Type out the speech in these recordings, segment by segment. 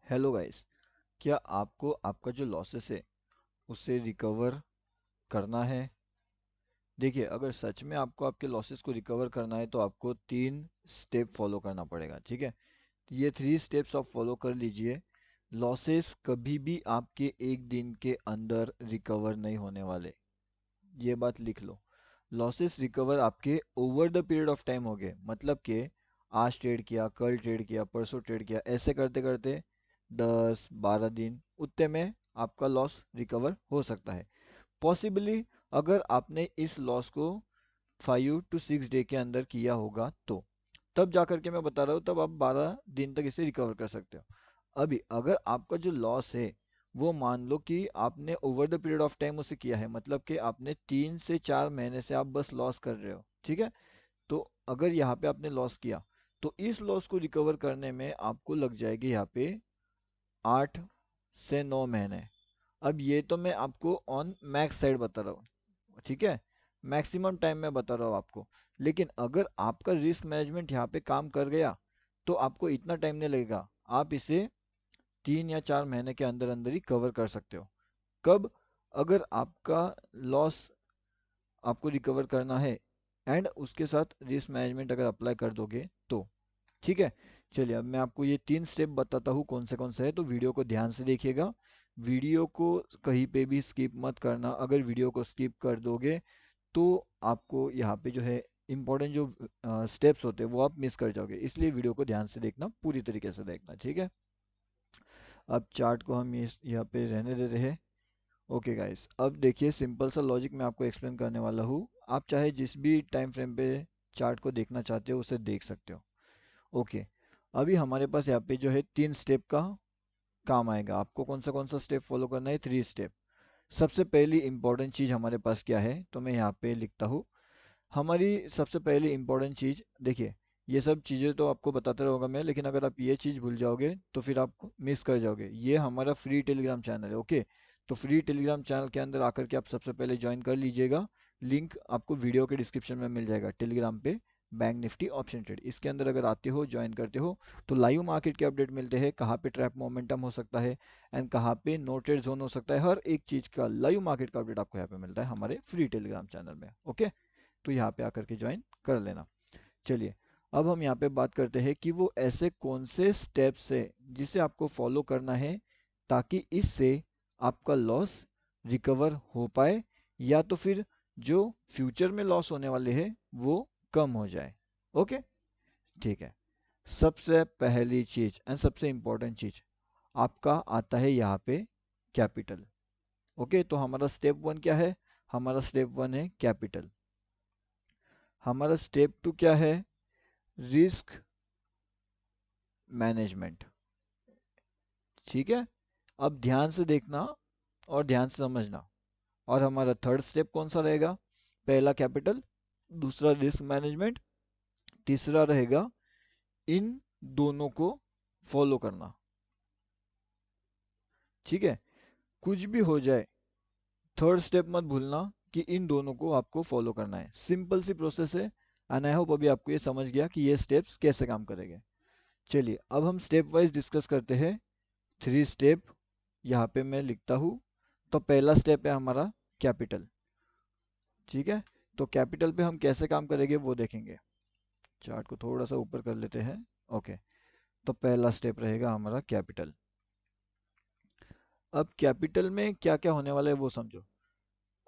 Hello guys. क्या आपको आपका जो लॉसेस है उससे रिकवर करना है? देखिए, अगर सच में आपको आपके लॉसेस को रिकवर करना है तो आपको 3 स्टेप फॉलो करना पड़ेगा। ठीक है, तो ये 3 स्टेप्स आप फॉलो कर लीजिए। लॉसेस कभी भी आपके एक दिन के अंदर रिकवर नहीं होने वाले, ये बात लिख लो। लॉसेस रिकवर आपके over the period of time हो गए, मतलब कि आज ट्रेड किया, कल ट्रेड किया, परसों ट्रेड किया, ऐसे करते करते 10-12 दिन उतने में आपका लॉस रिकवर हो सकता है। पॉसिबली अगर आपने इस लॉस को 5 to 6 डे के अंदर किया होगा तो तब जा करके मैं बता रहा हूँ, तब आप 12 दिन तक इसे रिकवर कर सकते हो। अभी अगर आपका जो लॉस है वो मान लो कि आपने over the period of time उसे किया है, मतलब कि आपने 3 से 4 महीने से आप बस लॉस कर रहे हो। ठीक है, तो अगर यहाँ पे आपने लॉस किया तो इस लॉस को रिकवर करने में आपको लग जाएगी यहाँ पे 8 से 9 महीने। अब ये तो मैं आपको ऑन मैक्स साइड बता रहा हूँ, ठीक है, मैक्सिमम टाइम में बता रहा हूँ आपको। लेकिन अगर आपका रिस्क मैनेजमेंट यहाँ पे काम कर गया तो आपको इतना टाइम नहीं लगेगा, आप इसे 3 या 4 महीने के अंदर अंदर ही कवर कर सकते हो। कब? अगर आपका लॉस आपको रिकवर करना है एंड उसके साथ रिस्क मैनेजमेंट अगर अप्लाई कर दोगे तो। ठीक है, चलिए अब मैं आपको ये 3 स्टेप बताता हूँ कौन से है, तो वीडियो को ध्यान से देखिएगा। वीडियो को कहीं पे भी स्किप मत करना, अगर वीडियो को स्किप कर दोगे तो आपको यहाँ पे जो है इम्पोर्टेंट जो स्टेप्स होते हैं वो आप मिस कर जाओगे, इसलिए वीडियो को ध्यान से देखना, पूरी तरीके से देखना। ठीक है, अब चार्ट को हम यहाँ पे रहने दे रहे हैं। ओके गाइस, अब देखिए सिंपल सा लॉजिक मैं आपको एक्सप्लेन करने वाला हूँ। आप चाहे जिस भी टाइम फ्रेम पे चार्ट को देखना चाहते हो उसे देख सकते हो। ओके, अभी हमारे पास यहाँ पे जो है 3 स्टेप का काम आएगा। आपको कौन सा स्टेप फॉलो करना है? 3 स्टेप। सबसे पहली इंपॉर्टेंट चीज़ हमारे पास क्या है, तो मैं यहाँ पे लिखता हूँ। हमारी सबसे पहली इंपॉर्टेंट चीज़, देखिए ये सब चीज़ें तो आपको बताता रहूँगा मैं, लेकिन अगर आप ये चीज़ भूल जाओगे तो फिर आप मिस कर जाओगे। ये हमारा फ्री टेलीग्राम चैनल है। ओके, तो फ्री टेलीग्राम चैनल के अंदर आकर के आप सबसे पहले ज्वाइन कर लीजिएगा। लिंक आपको वीडियो के डिस्क्रिप्शन में मिल जाएगा। टेलीग्राम पे बैंक निफ्टी ऑप्शन ट्रेड, इसके अंदर अगर आते हो, ज्वाइन करते हो तो लाइव मार्केट के अपडेट मिलते हैं, कहाँ पे ट्रैप मोमेंटम हो सकता है एंड कहाँ पे नो ट्रेड जोन हो सकता है। हर एक चीज़ का लाइव मार्केट का अपडेट आपको यहाँ पे मिलता है हमारे फ्री टेलीग्राम चैनल में। ओके, तो यहाँ पे आकर के ज्वाइन कर लेना। चलिए, अब हम यहाँ पे बात करते हैं कि वो ऐसे कौन से स्टेप्स है जिसे आपको फॉलो करना है ताकि इससे आपका लॉस रिकवर हो पाए, या तो फिर जो फ्यूचर में लॉस होने वाले हैं वो कम हो जाए। ओके, ठीक है। सबसे पहली चीज एंड सबसे इंपॉर्टेंट चीज आपका आता है यहाँ पे कैपिटल। ओके, तो हमारा स्टेप 1 क्या है? हमारा स्टेप 1 है कैपिटल। हमारा स्टेप 2 क्या है? Risk management. ठीक है, अब ध्यान से देखना और ध्यान से समझना। और हमारा थर्ड स्टेप कौन सा रहेगा? पहला कैपिटल, दूसरा रिस्क मैनेजमेंट, तीसरा रहेगा इन दोनों को फॉलो करना। ठीक है, कुछ भी हो जाए थर्ड स्टेप मत भूलना कि इन दोनों को आपको फॉलो करना है। सिंपल सी प्रोसेस है एंड आई होप अभी आपको ये समझ गया कि ये स्टेप्स कैसे काम करेंगे। चलिए अब हम स्टेप वाइज डिस्कस करते हैं। 3 स्टेप यहाँ पे मैं लिखता हूँ। तो पहला स्टेप है हमारा कैपिटल। ठीक है, तो कैपिटल पे हम कैसे काम करेंगे वो देखेंगे। चार्ट को थोड़ा सा ऊपर कर लेते हैं। ओके, तो पहला स्टेप रहेगा हमारा कैपिटल। अब कैपिटल में क्या क्या होने वाला है वो समझो।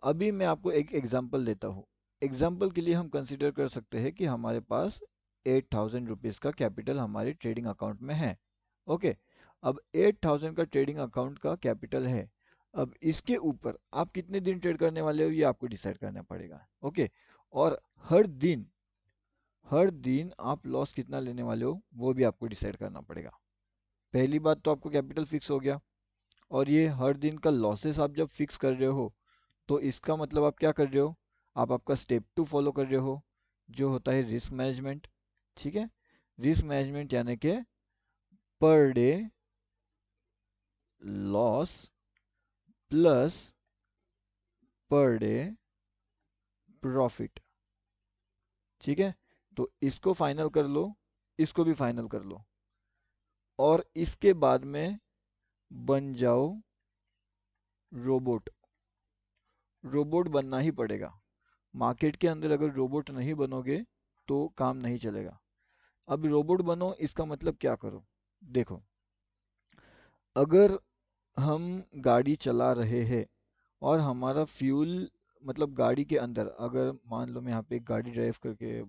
अभी मैं आपको एक एग्जांपल देता हूँ। एग्जांपल के लिए हम कंसिडर कर सकते हैं कि हमारे पास 8,000 रुपीज़ का कैपिटल हमारे ट्रेडिंग अकाउंट में है। ओके, अब 8,000 का ट्रेडिंग अकाउंट का कैपिटल है। अब इसके ऊपर आप कितने दिन ट्रेड करने वाले हो ये आपको डिसाइड करना पड़ेगा। ओके, और हर दिन आप लॉस कितना लेने वाले हो वो भी आपको डिसाइड करना पड़ेगा। पहली बात तो आपको कैपिटल फिक्स हो गया, और ये हर दिन का लॉसेस आप जब फिक्स कर रहे हो तो इसका मतलब आप क्या कर रहे हो? आप आपका स्टेप 2 फॉलो कर रहे हो, जो होता है रिस्क मैनेजमेंट। ठीक है, रिस्क मैनेजमेंट यानी कि per day loss plus per day profit. ठीक है, तो इसको फाइनल कर लो, इसको भी फाइनल कर लो, और इसके बाद में बन जाओ रोबोट। रोबोट बनना ही पड़ेगा। मार्केट के अंदर अगर रोबोट नहीं बनोगे तो काम नहीं चलेगा। अब रोबोट बनो इसका मतलब क्या करो? देखो, अगर हम गाड़ी चला रहे हैं और हमारा फ्यूल, मतलब गाड़ी के अंदर अगर मान लो मैं यहाँ पे एक गाड़ी ड्राइव करके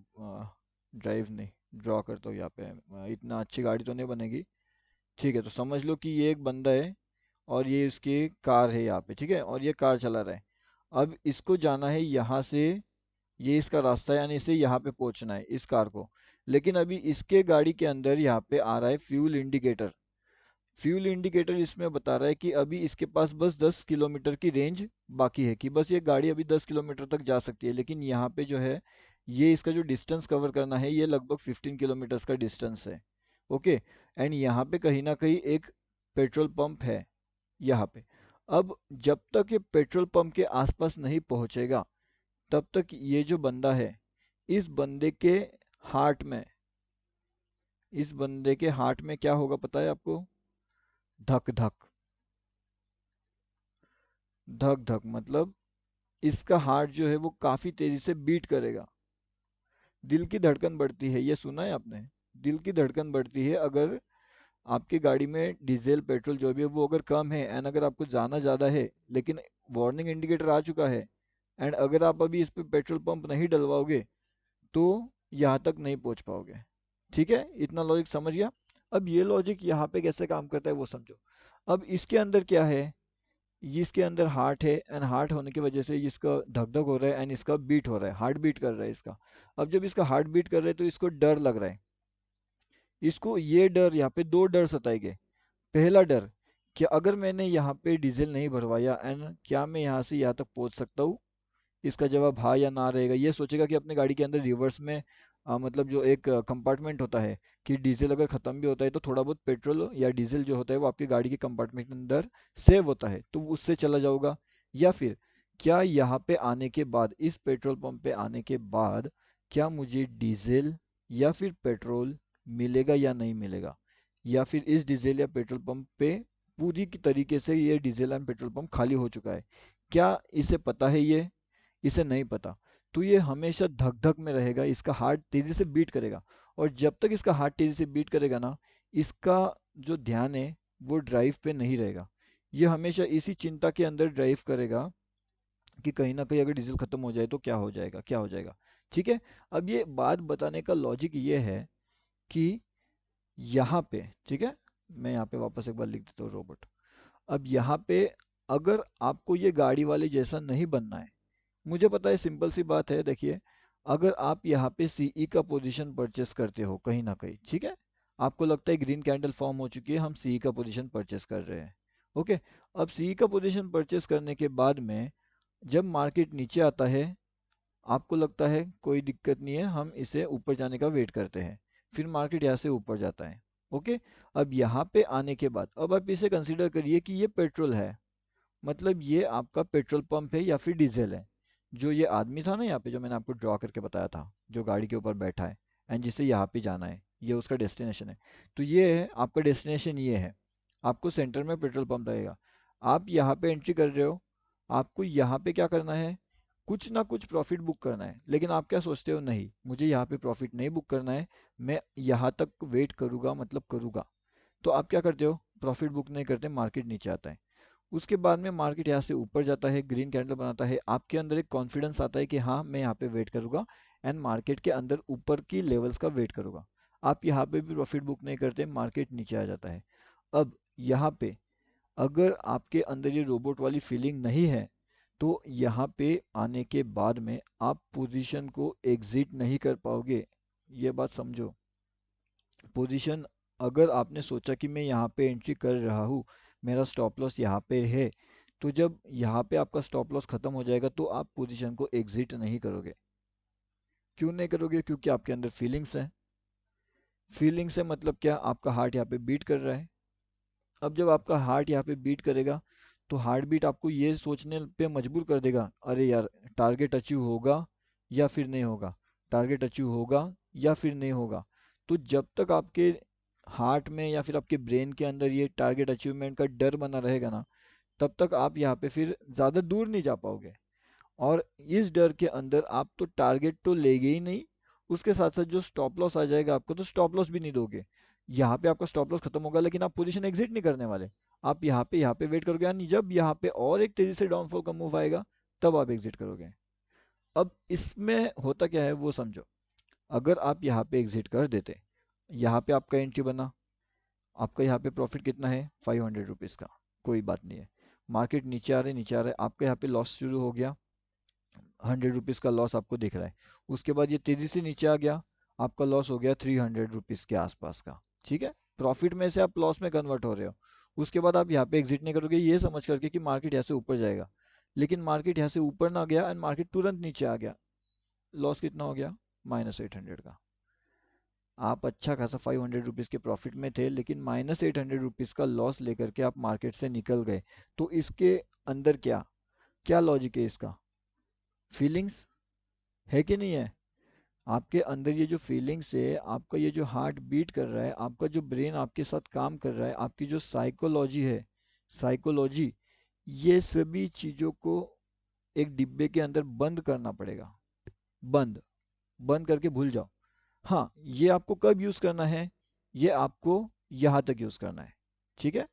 ड्राइव नहीं, ड्रॉ करता हूँ यहाँ पे, इतना अच्छी गाड़ी तो नहीं बनेगी। ठीक है, तो समझ लो कि ये एक बंदा है और ये इसकी कार है यहाँ पे, ठीक है, और ये कार चला रहा है। अब इसको जाना है यहाँ से, ये इसका रास्ता है, यानी इसे यहाँ पे पहुँचना है इस कार को। लेकिन अभी इसके गाड़ी के अंदर यहाँ पे आ रहा है फ्यूल इंडिकेटर। फ्यूल इंडिकेटर इसमें बता रहा है कि अभी इसके पास बस 10 किलोमीटर की रेंज बाकी है, कि बस ये गाड़ी अभी 10 किलोमीटर तक जा सकती है। लेकिन यहाँ पे जो है, ये इसका जो डिस्टेंस कवर करना है ये लगभग 15 किलोमीटर्स का डिस्टेंस है। ओके। एंड यहाँ पे कहीं ना कहीं एक पेट्रोल पंप है यहाँ पे। अब जब तक ये पेट्रोल पंप के आसपास नहीं पहुंचेगा तब तक ये जो बंदा है, इस बंदे के हार्ट में, इस बंदे के हार्ट में क्या होगा पता है आपको? धक धक। धक धक मतलब इसका हार्ट जो है वो काफी तेजी से बीट करेगा। दिल की धड़कन बढ़ती है, ये सुना है आपने? दिल की धड़कन बढ़ती है अगर आपकी गाड़ी में डीजल पेट्रोल जो भी है वो अगर कम है, एंड अगर आपको जाना ज़्यादा है, लेकिन वार्निंग इंडिकेटर आ चुका है, एंड अगर आप अभी इस पे पेट्रोल पंप नहीं डलवाओगे तो यहाँ तक नहीं पहुँच पाओगे। ठीक है, इतना लॉजिक समझ गया? अब ये लॉजिक यहाँ पे कैसे काम करता है वो समझो। अब इसके अंदर क्या है, ये इसके अंदर हार्ट है, एंड हार्ट होने की वजह से इसका धक धक हो रहा है एंड इसका बीट हो रहा है, हार्ट बीट कर रहा है इसका। अब जब इसका हार्ट बीट कर रहा है तो इसको डर लग रहा है। इसको ये डर, यहाँ पे दो डर सताएंगे। पहला डर कि अगर मैंने यहाँ पे डीजल नहीं भरवाया एंड क्या मैं यहाँ से यहाँ तक पहुँच सकता हूँ? इसका जवाब हाँ या ना रहेगा। ये सोचेगा कि अपने गाड़ी के अंदर रिवर्स में मतलब जो एक कंपार्टमेंट होता है, कि डीजल अगर ख़त्म भी होता है तो थोड़ा बहुत पेट्रोल या डीजल जो होता है वो आपकी गाड़ी के कंपार्टमेंट के अंदर सेव होता है, तो उससे चला जाऊंगा। या फिर क्या यहाँ पे आने के बाद, इस पेट्रोल पंप पे आने के बाद, क्या मुझे डीजल या फिर पेट्रोल मिलेगा या नहीं मिलेगा? या फिर इस डीजल या पेट्रोल पंप पे पूरी की तरीके से ये डीजल एंड पेट्रोल पंप खाली हो चुका है? क्या इसे पता है ये? इसे नहीं पता। तो ये हमेशा धक धक में रहेगा, इसका हार्ट तेजी से बीट करेगा। और जब तक इसका हार्ट तेजी से बीट करेगा ना, इसका जो ध्यान है वो ड्राइव पे नहीं रहेगा। ये हमेशा इसी चिंता के अंदर ड्राइव करेगा कि कहीं ना कहीं अगर डीजल खत्म हो जाए तो क्या हो जाएगा, क्या हो जाएगा। ठीक है। अब ये बात बताने का लॉजिक ये है कि यहाँ पे, ठीक है, मैं यहाँ पे वापस एक बार लिख देता हूँ रोबोट। अब यहाँ पे अगर आपको ये गाड़ी वाले जैसा नहीं बनना है, मुझे पता है सिंपल सी बात है, देखिए, अगर आप यहाँ पे सीई का पोजीशन परचेस करते हो कहीं ना कहीं, ठीक है, आपको लगता है ग्रीन कैंडल फॉर्म हो चुकी है, हम सीई का पोजीशन परचेस कर रहे हैं। ओके। अब सीई का पोजीशन परचेस करने के बाद में जब मार्केट नीचे आता है, आपको लगता है कोई दिक्कत नहीं है, हम इसे ऊपर जाने का वेट करते हैं। फिर मार्केट यहाँ से ऊपर जाता है। ओके। अब यहाँ पे आने के बाद अब आप इसे कंसीडर करिए कि ये पेट्रोल है, मतलब ये आपका पेट्रोल पंप है या फिर डीजल है। जो ये आदमी था ना यहाँ पे, जो मैंने आपको ड्रॉ करके बताया था, जो गाड़ी के ऊपर बैठा है एंड जिसे यहाँ पे जाना है, ये उसका डेस्टिनेशन है। तो ये है आपका डेस्टिनेशन, ये है। आपको सेंटर में पेट्रोल पंप लगेगा, आप यहाँ पे एंट्री कर रहे हो, आपको यहाँ पे क्या करना है? कुछ ना कुछ प्रॉफिट बुक करना है। लेकिन आप क्या सोचते हो, नहीं मुझे यहाँ पे प्रॉफिट नहीं बुक करना है, मैं यहाँ तक वेट करूँगा, मतलब करूँगा। तो आप क्या करते हो? प्रॉफिट बुक नहीं करते, मार्केट नीचे आता है। उसके बाद में मार्केट यहाँ से ऊपर जाता है, ग्रीन कैंडल बनाता है, आपके अंदर एक कॉन्फिडेंस आता है कि हाँ मैं यहाँ पे वेट करूँगा एंड मार्केट के अंदर ऊपर की लेवल्स का वेट करूँगा। आप यहाँ पे भी प्रॉफिट बुक नहीं करते, मार्केट नीचे आ जाता है। अब यहाँ पे अगर आपके अंदर ये रोबोट वाली फीलिंग नहीं है तो यहाँ पे आने के बाद में आप पोजीशन को एग्जिट नहीं कर पाओगे। ये बात समझो। पोजीशन, अगर आपने सोचा कि मैं यहाँ पे एंट्री कर रहा हूँ, मेरा स्टॉप लॉस यहाँ पे है, तो जब यहाँ पे आपका स्टॉप लॉस खत्म हो जाएगा तो आप पोजीशन को एग्जिट नहीं करोगे। क्यों नहीं करोगे? क्योंकि आपके अंदर फीलिंग्स है। फीलिंग्स है मतलब क्या? आपका हार्ट यहाँ पे बीट कर रहा है। अब जब आपका हार्ट यहाँ पे बीट करेगा तो हार्ट बीट आपको ये सोचने पे मजबूर कर देगा, अरे यार टारगेट अचीव होगा या फिर नहीं होगा, टारगेट अचीव होगा या फिर नहीं होगा। तो जब तक आपके हार्ट में या फिर आपके ब्रेन के अंदर ये टारगेट अचीवमेंट का डर बना रहेगा ना, तब तक आप यहाँ पे फिर ज़्यादा दूर नहीं जा पाओगे। और इस डर के अंदर आप तो टारगेट तो लेगे ही नहीं, उसके साथ साथ जो स्टॉप लॉस आ जाएगा आपको, तो स्टॉप लॉस भी नहीं दोगे। यहाँ पे आपका स्टॉप लॉस खत्म होगा, लेकिन आप पोजीशन एग्जिट नहीं करने वाले। आप यहाँ पे वेट करोगे, यानी जब यहाँ पे और एक तेजी से डाउनफॉल का मूव आएगा, तब आप एग्जिट करोगे। अब इसमें होता क्या है वो समझो। अगर आप यहाँ पे एग्जिट कर देते, यहाँ पे आपका एंट्री बना, आपका यहाँ पे प्रॉफिट कितना है, 500 रुपीज़ का, कोई बात नहीं है। मार्केट नीचे आ रहा है, आपका यहाँ पे लॉस शुरू हो गया, 100 रुपीज़ का लॉस आपको दिख रहा है। उसके बाद ये तेजी से नीचे आ गया, आपका लॉस हो गया 300 रुपीज़ के आसपास का। ठीक है, प्रॉफिट में से आप लॉस में कन्वर्ट हो रहे हो। उसके बाद आप यहाँ पे एग्जिट नहीं करोगे ये समझ करके कि मार्केट यहाँ से ऊपर जाएगा, लेकिन मार्केट यहाँ से ऊपर ना गया एंड मार्केट तुरंत नीचे आ गया। लॉस कितना हो गया, -800 का। आप अच्छा खासा 500 रुपीज़ के प्रॉफिट में थे, लेकिन -800 रुपीज़ का लॉस लेकर के आप मार्केट से निकल गए। तो इसके अंदर क्या क्या लॉजिक है इसका, फीलिंग्स है कि नहीं है? आपके अंदर ये जो फीलिंग्स है, आपका ये जो हार्ट बीट कर रहा है, आपका जो ब्रेन आपके साथ काम कर रहा है, आपकी जो साइकोलॉजी है, साइकोलॉजी, ये सभी चीज़ों को एक डिब्बे के अंदर बंद करना पड़ेगा। बंद बंद करके भूल जाओ। हाँ, ये आपको कब यूज़ करना है, ये आपको यहाँ तक यूज़ करना है। ठीक है,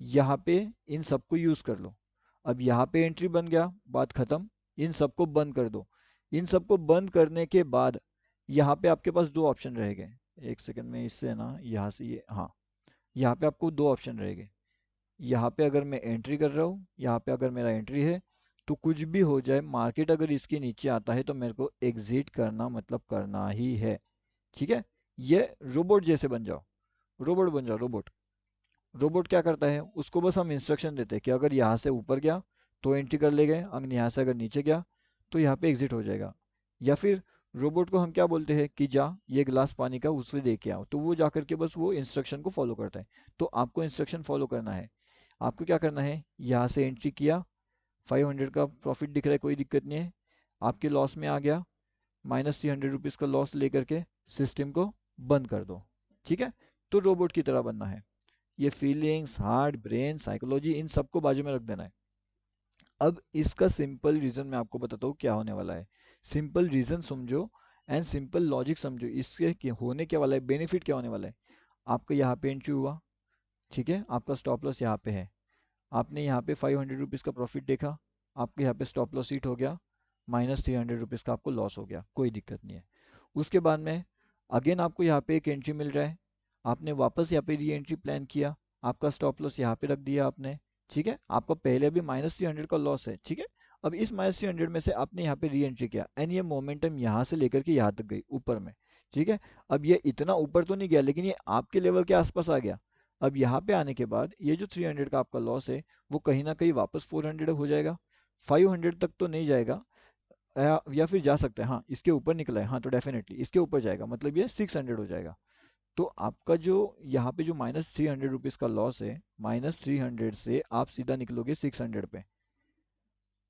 यहाँ पे इन सबको यूज़ कर लो। अब यहाँ पे एंट्री बन गया, बात ख़त्म। इन सबको बंद कर दो। इन सबको बंद करने के बाद यहाँ पे आपके पास दो ऑप्शन रहेंगे। एक सेकंड में इससे ना यहाँ से ये, हाँ, यहाँ पे आपको दो ऑप्शन रहेंगे। यहाँ पे अगर मैं एंट्री कर रहा हूँ, यहाँ पे अगर मेरा एंट्री है, तो कुछ भी हो जाए, मार्केट अगर इसके नीचे आता है तो मेरे को एग्जिट करना मतलब करना ही है। ठीक है, ये रोबोट जैसे बन जाओ, रोबोट बन जाओ, रोबोट। रोबोट क्या करता है, उसको बस हम इंस्ट्रक्शन देते हैं कि अगर यहाँ से ऊपर गया तो एंट्री कर ले गए, अगर यहाँ से अगर नीचे गया तो यहाँ पे एग्जिट हो जाएगा। या फिर रोबोट को हम क्या बोलते हैं कि जा ये गिलास पानी का उससे दे के आओ, तो वो जा करके बस वो इंस्ट्रक्शन को फॉलो करता है। तो आपको इंस्ट्रक्शन फॉलो करना है। आपको क्या करना है, यहाँ से एंट्री किया, 500 का प्रॉफिट दिख रहा है, कोई दिक्कत नहीं है। आपके लॉस में आ गया, -300 रुपीज़ का लॉस लेकर के सिस्टम को बंद कर दो। ठीक है, तो रोबोट की तरह बनना है। ये फीलिंग्स, हार्ट, ब्रेन, साइकोलॉजी, इन सबको बाजू में रख देना है। अब इसका सिंपल रीज़न मैं आपको बताता हूँ क्या होने वाला है। सिंपल रीज़न समझो एंड सिंपल लॉजिक समझो, इसके होने क्या वाला है, बेनिफिट क्या होने वाला है। आपका यहाँ पे एंट्री हुआ, ठीक है, आपका स्टॉप लॉस यहाँ पे है। आपने यहाँ पे 500 रुपीज़ का प्रॉफिट देखा, आपके यहाँ पे स्टॉप लॉस हिट हो गया, -300 रुपीज़ का आपको लॉस हो गया, कोई दिक्कत नहीं है। उसके बाद में अगेन आपको यहाँ पे एक एंट्री मिल रहा है, आपने वापस यहाँ पे री एंट्री प्लान किया, आपका स्टॉप लॉस यहाँ पे रख दिया आपने। ठीक है, आपका पहले भी -300 का लॉस है। ठीक है, अब इस -300 में से आपने यहाँ पे री एंट्री किया एंड ये मोमेंटम यहाँ से लेकर के यहाँ तक गई ऊपर में। ठीक है, अब ये इतना ऊपर तो नहीं गया, लेकिन ये आपके लेवल के आसपास आ गया। अब यहाँ पे आने के बाद ये जो 300 का आपका लॉस है, वो कहीं ना कहीं वापस 400 हो जाएगा। 500 तक तो नहीं जाएगा, या फिर जा सकता है, हाँ इसके ऊपर निकला है, हाँ तो डेफिनेटली इसके ऊपर जाएगा, मतलब ये 600 हो जाएगा। तो आपका जो यहाँ पे जो -300 रुपीज़ का लॉस है, -300 से आप सीधा निकलोगे 600 पे।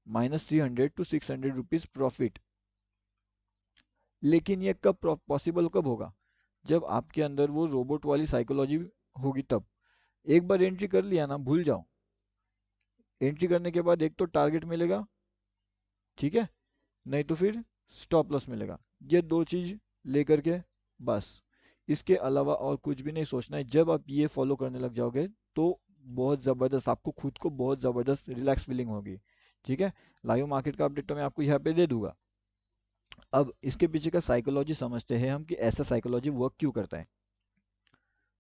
-300 टू 600 रुपीज़ प्रॉफिट। लेकिन ये कब पॉसिबल कब होगा, जब आपके अंदर वो रोबोट वाली साइकोलॉजी होगी तब। एक बार एंट्री कर लिया ना, भूल जाओ। एंट्री करने के बाद एक तो टारगेट मिलेगा, ठीक है, नहीं तो फिर स्टॉप लॉस मिलेगा। ये दो चीज़ लेकर के बस, इसके अलावा और कुछ भी नहीं सोचना है। जब आप ये फॉलो करने लग जाओगे तो बहुत ज़बरदस्त, आपको खुद को बहुत ज़बरदस्त रिलैक्स फीलिंग होगी। ठीक है, लाइव मार्केट का अपडेट तो मैं आपको यहाँ पे दे दूंगा। अब इसके पीछे का साइकोलॉजी समझते हैं हम कि ऐसा साइकोलॉजी वर्क क्यों करता है।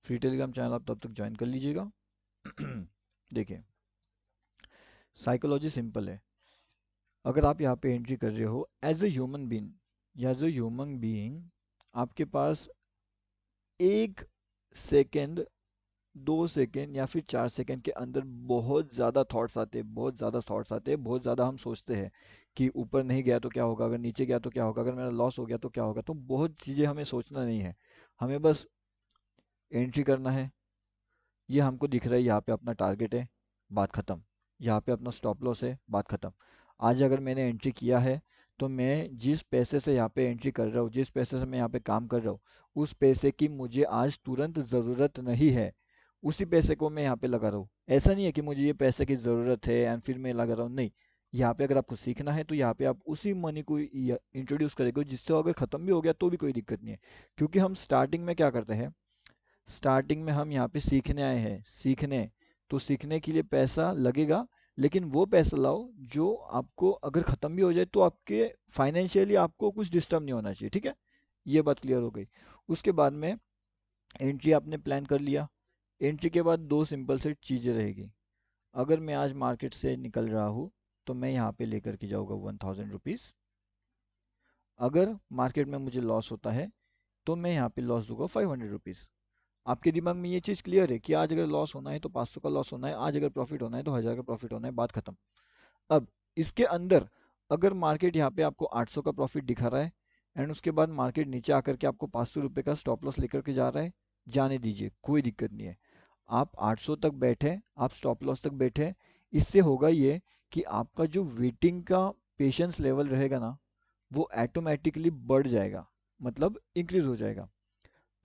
फ्री टेलीग्राम चैनल आप तब तक ज्वाइन कर लीजिएगा। देखिए, साइकोलॉजी सिंपल है। अगर आप यहाँ पे एंट्री कर रहे हो एज ए ह्यूमन बीइंग, या एज ए ह्यूमन बीइंग, आपके पास 1 सेकेंड, 2 सेकेंड या फिर 4 सेकेंड के अंदर बहुत ज़्यादा थॉट्स आते हैं, बहुत ज़्यादा थॉट्स आते हैं, बहुत ज़्यादा हम सोचते हैं कि ऊपर नहीं गया तो क्या होगा, अगर नीचे गया तो क्या होगा, अगर मेरा लॉस हो गया तो क्या होगा। तो बहुत चीज़ें हमें सोचना नहीं है, हमें बस एंट्री करना है। ये हमको दिख रहा है, यहाँ पे अपना टारगेट है, बात ख़त्म। यहाँ पे अपना स्टॉप लॉस है, बात ख़त्म। आज अगर मैंने एंट्री किया है तो मैं जिस पैसे से यहाँ पे एंट्री कर रहा हूँ, जिस पैसे से मैं यहाँ पे काम कर रहा हूँ, उस पैसे की मुझे आज तुरंत ज़रूरत नहीं है, उसी पैसे को मैं यहाँ पे लगा रहा हूँ। ऐसा नहीं है कि मुझे ये पैसे की ज़रूरत है एंड फिर मैं लगा रहा हूँ, नहीं। यहाँ पे अगर आपको सीखना है तो यहाँ पे आप उसी मनी को इंट्रोड्यूस करेंगे, जिससे अगर ख़त्म भी हो गया तो भी कोई दिक्कत नहीं है। क्योंकि हम स्टार्टिंग में क्या करते हैं, स्टार्टिंग में हम यहाँ पे सीखने आए हैं, सीखने, तो सीखने के लिए पैसा लगेगा, लेकिन वो पैसा लाओ जो आपको अगर ख़त्म भी हो जाए तो आपके फाइनेंशियली आपको कुछ डिस्टर्ब नहीं होना चाहिए, ठीक है। ये बात क्लियर हो गई। उसके बाद में एंट्री आपने प्लान कर लिया। एंट्री के बाद दो सिंपल से चीज़ें रहेगी। अगर मैं आज मार्केट से निकल रहा हूँ तो मैं यहाँ पे लेकर के जाऊँगा 1000 रुपीज़। अगर मार्केट में मुझे लॉस होता है तो मैं यहाँ पे लॉस दूंगा 500 रुपीज़। आपके दिमाग में ये चीज़ क्लियर है कि आज अगर लॉस होना है तो 500 का लॉस होना है, आज अगर प्रॉफिट होना है तो 1000 का प्रॉफिट होना है, बात खत्म। अब इसके अंदर अगर मार्केट यहाँ पे आपको 800 का प्रॉफिट दिखा रहा है एंड उसके बाद मार्केट नीचे आकर के आपको 500 रुपये का स्टॉप लॉस लेकर के जा रहा है, जाने दीजिए, कोई दिक्कत नहीं है। आप 800 तक बैठे, आप स्टॉप लॉस तक बैठे, इससे होगा ये कि आपका जो वेटिंग का पेशेंस लेवल रहेगा ना, वो ऑटोमेटिकली बढ़ जाएगा, मतलब इंक्रीज हो जाएगा।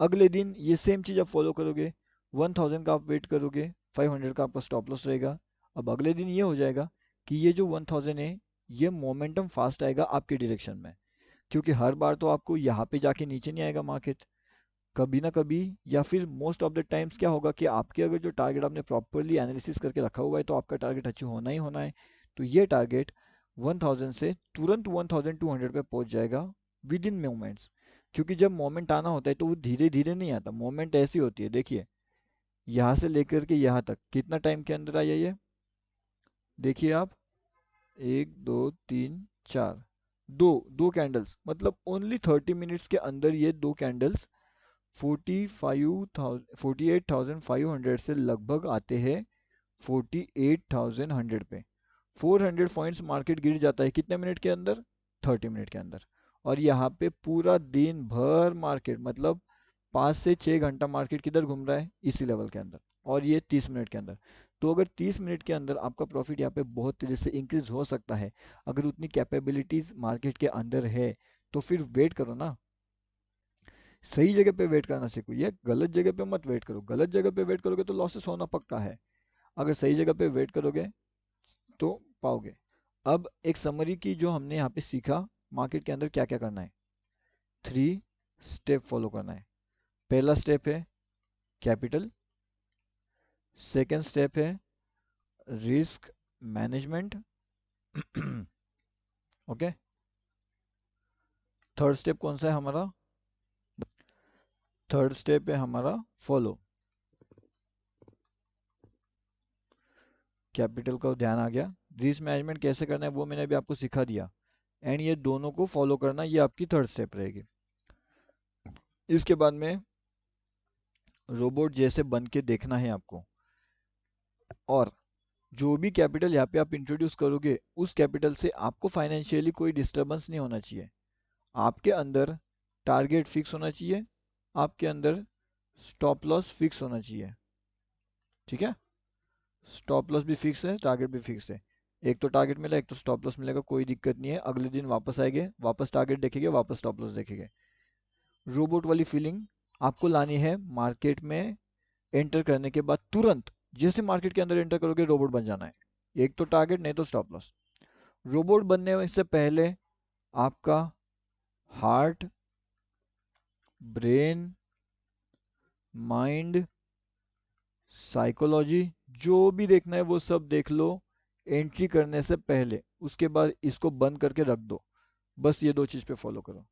अगले दिन ये सेम चीज़ आप फॉलो करोगे, 1000 का आप वेट करोगे, 500 का आपका स्टॉप लॉस रहेगा। अब अगले दिन ये हो जाएगा कि ये जो 1000 है, ये मोमेंटम फास्ट आएगा आपके डायरेक्शन में। क्योंकि हर बार तो आपको यहाँ पे जाके नीचे नहीं आएगा मार्केट, कभी ना कभी, या फिर मोस्ट ऑफ द टाइम्स क्या होगा कि आपके अगर जो टारगेट आपने प्रॉपरली एनालिसिस करके रखा हुआ है तो आपका टारगेट अचीव होना ही होना है। तो ये टारगेट 1000 से तुरंत 1200 पे पहुंच जाएगा विद इन मोमेंट्स। क्योंकि जब मोमेंट आना होता है तो वो धीरे धीरे नहीं आता, मोमेंट ऐसी होती है, देखिए यहाँ से लेकर के यहाँ तक कितना टाइम के अंदर आया ये, देखिए आप, 1 2 3 4, दो दो कैंडल्स, मतलब ओनली 30 मिनट्स के अंदर ये दो कैंडल्स 48,500 से लगभग आते हैं 48,100 पे। 400 पॉइंट्स मार्केट गिर जाता है कितने मिनट के अंदर, 30 मिनट के अंदर। और यहाँ पे पूरा दिन भर मार्केट, मतलब 5 से 6 घंटा मार्केट किधर घूम रहा है, इसी लेवल के अंदर, और ये 30 मिनट के अंदर। तो अगर 30 मिनट के अंदर आपका प्रॉफिट यहाँ पे बहुत तेजी से इंक्रीज हो सकता है, अगर उतनी कैपेबिलिटीज मार्केट के अंदर है, तो फिर वेट करो ना, सही जगह पे वेट करना सीखो। ये गलत जगह पे मत वेट करो, गलत जगह पे वेट करोगे तो लॉसेस होना पक्का है। अगर सही जगह पे वेट करोगे तो पाओगे। अब एक समरी की जो हमने यहाँ पे सीखा, मार्केट के अंदर क्या क्या करना है, 3 स्टेप फॉलो करना है। पहला स्टेप है कैपिटल, सेकेंड स्टेप है risk management, okay. Third step कौन सा है हमारा, थर्ड स्टेप है हमारा फॉलो। कैपिटल का ध्यान आ गया, रिस्क मैनेजमेंट कैसे करना है वो मैंने अभी आपको सिखा दिया, एंड ये दोनों को फॉलो करना, ये आपकी थर्ड स्टेप रहेगी। इसके बाद में रोबोट जैसे बन के देखना है आपको। और जो भी कैपिटल यहाँ पे आप इंट्रोड्यूस करोगे, उस कैपिटल से आपको फाइनेंशियली कोई डिस्टरबेंस नहीं होना चाहिए। आपके अंदर टारगेट फिक्स होना चाहिए, आपके अंदर स्टॉप लॉस फिक्स होना चाहिए, ठीक है। स्टॉप लॉस भी फिक्स है, टारगेट भी फिक्स है। एक तो टारगेट मिला, एक तो स्टॉप लॉस मिलेगा, कोई दिक्कत नहीं है। अगले दिन वापस आएंगे, वापस टारगेट देखेंगे, वापस स्टॉप लॉस देखेंगे। रोबोट वाली फीलिंग आपको लानी है मार्केट में एंटर करने के बाद तुरंत। जैसे मार्केट के अंदर एंटर करोगे रोबोट बन जाना है, एक तो टारगेट नहीं तो स्टॉप लॉस। रोबोट बनने से पहले आपका हार्ट, ब्रेन, माइंड, साइकोलॉजी, जो भी देखना है वो सब देख लो एंट्री करने से पहले। उसके बाद इसको बंद करके रख दो, बस ये दो चीज़ पे फॉलो करो।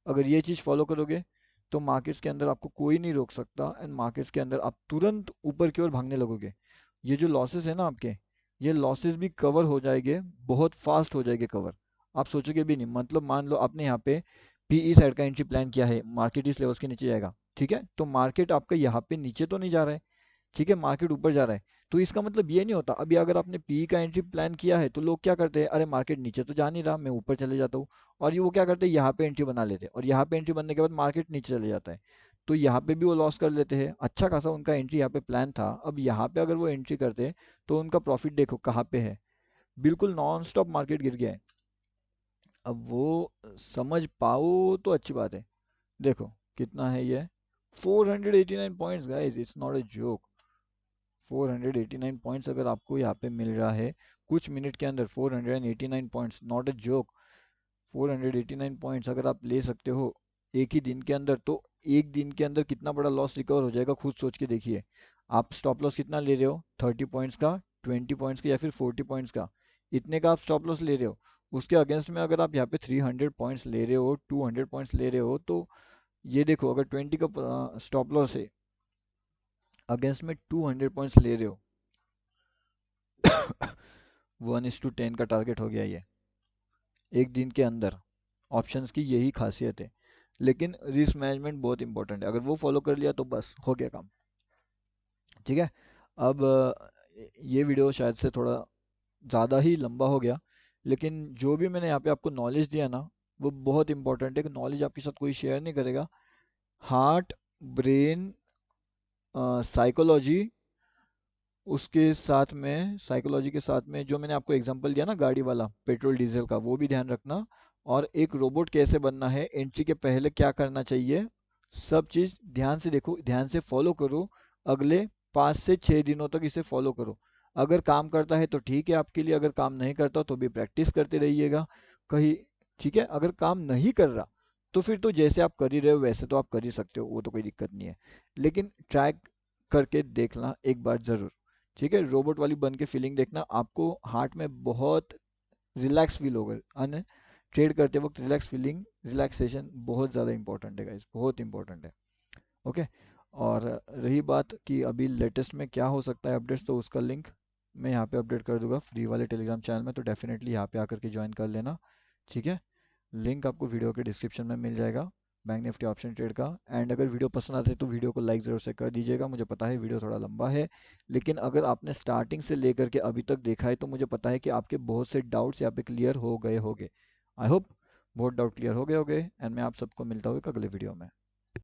अगर ये चीज़ फॉलो करोगे तो मार्केट्स के अंदर आपको कोई नहीं रोक सकता, एंड मार्केट्स के अंदर आप तुरंत ऊपर की ओर भागने लगोगे। ये जो लॉसेस है ना आपके, ये लॉसेस भी कवर हो जाएंगे, बहुत फास्ट हो जाएंगे कवर। आप सोचोगे भी नहीं, मतलब मान लो आपने यहाँ पे पीई साइड का एंट्री प्लान किया है, मार्केट इस लेवल्स के नीचे जाएगा, ठीक है, तो मार्केट आपका यहाँ पे नीचे तो नहीं जा रहा है, ठीक है, मार्केट ऊपर जा रहा है। तो इसका मतलब ये नहीं होता, अभी अगर आपने पी का एंट्री प्लान किया है तो लोग क्या करते हैं, अरे मार्केट नीचे तो जा नहीं रहा, मैं ऊपर चले जाता हूँ। और ये वो क्या करते हैं, यहाँ पे एंट्री बना लेते हैं, और यहाँ पे एंट्री बनने के बाद मार्केट नीचे चले जाता है, तो यहाँ पे भी वो लॉस कर लेते हैं। अच्छा खासा उनका एंट्री यहाँ पे प्लान था, अब यहाँ पे अगर वो एंट्री करते हैं तो उनका प्रॉफिट देखो कहाँ पे है, बिल्कुल नॉन स्टॉप मार्केट गिर गया है। अब वो समझ पाओ तो अच्छी बात है। देखो कितना है ये, 489 points guys, it's not a joke. 489 points अगर आपको यहाँ पे मिल रहा है कुछ मिनट के अंदर, 489 points not a joke. 489 points अगर आप ले सकते हो एक ही दिन के अंदर, तो एक दिन के अंदर कितना बड़ा लॉस रिकवर हो जाएगा खुद सोच के देखिए। आप स्टॉप लॉस कितना ले रहे हो, 30 पॉइंट्स का, 20 पॉइंट्स का, या फिर 40 पॉइंट्स का, इतने का आप स्टॉप लॉस ले रहे हो। उसके अगेंस्ट में अगर आप यहाँ पे 300 पॉइंट्स ले रहे हो, 200 पॉइंट्स ले रहे हो, तो ये देखो अगर 20 का स्टॉप लॉस है, अगेंस्ट में 200 पॉइंट्स ले रहे हो, 1:10 का टारगेट हो गया ये एक दिन के अंदर। ऑप्शंस की यही खासियत है। लेकिन रिस्क मैनेजमेंट बहुत इंपॉर्टेंट है, अगर वो फॉलो कर लिया तो बस हो गया काम। ठीक है। अब ये वीडियो शायद से थोड़ा ज़्यादा ही लंबा हो गया, लेकिन जो भी मैंने यहाँ पे आपको नॉलेज दिया ना, वो बहुत इंपॉर्टेंट है कि नॉलेज आपके साथ कोई शेयर नहीं करेगा। हार्ट, ब्रेन, साइकोलॉजी, उसके साथ में साइकोलॉजी के साथ में जो मैंने आपको एग्जांपल दिया ना गाड़ी वाला पेट्रोल डीजल का, वो भी ध्यान रखना। और एक रोबोट कैसे बनना है, एंट्री के पहले क्या करना चाहिए, सब चीज़ ध्यान से देखो, ध्यान से फॉलो करो। अगले 5 से 6 दिनों तक इसे फॉलो करो। अगर काम करता है तो ठीक है आपके लिए, अगर काम नहीं करता तो भी प्रैक्टिस करते रहिएगा कहीं। ठीक है, अगर काम नहीं कर रहा तो फिर तो जैसे आप कर ही रहे हो वैसे तो आप कर ही सकते हो, वो तो कोई दिक्कत नहीं है। लेकिन ट्राई करके देखना एक बार ज़रूर। ठीक है, रोबोट वाली बन के फीलिंग देखना, आपको हार्ट में बहुत रिलैक्स फील होगा। अन ट्रेड करते वक्त रिलैक्स फीलिंग, रिलैक्सेशन बहुत ज़्यादा इंपॉर्टेंट है गाइस, बहुत इंपॉर्टेंट है। ओके। और रही बात कि अभी लेटेस्ट में क्या हो सकता है अपडेट्स, तो उसका लिंक मैं यहाँ पे अपडेट कर दूंगा फ्री वाले टेलीग्राम चैनल में, तो डेफिनेटली यहाँ पे आकर के ज्वाइन कर लेना। ठीक है, लिंक आपको वीडियो के डिस्क्रिप्शन में मिल जाएगा, बैंक निफ्टी ऑप्शन ट्रेड का। एंड अगर वीडियो पसंद आते है तो वीडियो को लाइक ज़रूर से कर दीजिएगा, मुझे पता है वीडियो थोड़ा लंबा है, लेकिन अगर आपने स्टार्टिंग से लेकर के अभी तक देखा है तो मुझे पता है कि आपके बहुत से डाउट्स यहाँ पे क्लियर हो गए होंगे। आई होप बहुत डाउट क्लियर हो गए होंगे। एंड मैं आप सबको मिलता हूँ एक अगले वीडियो में।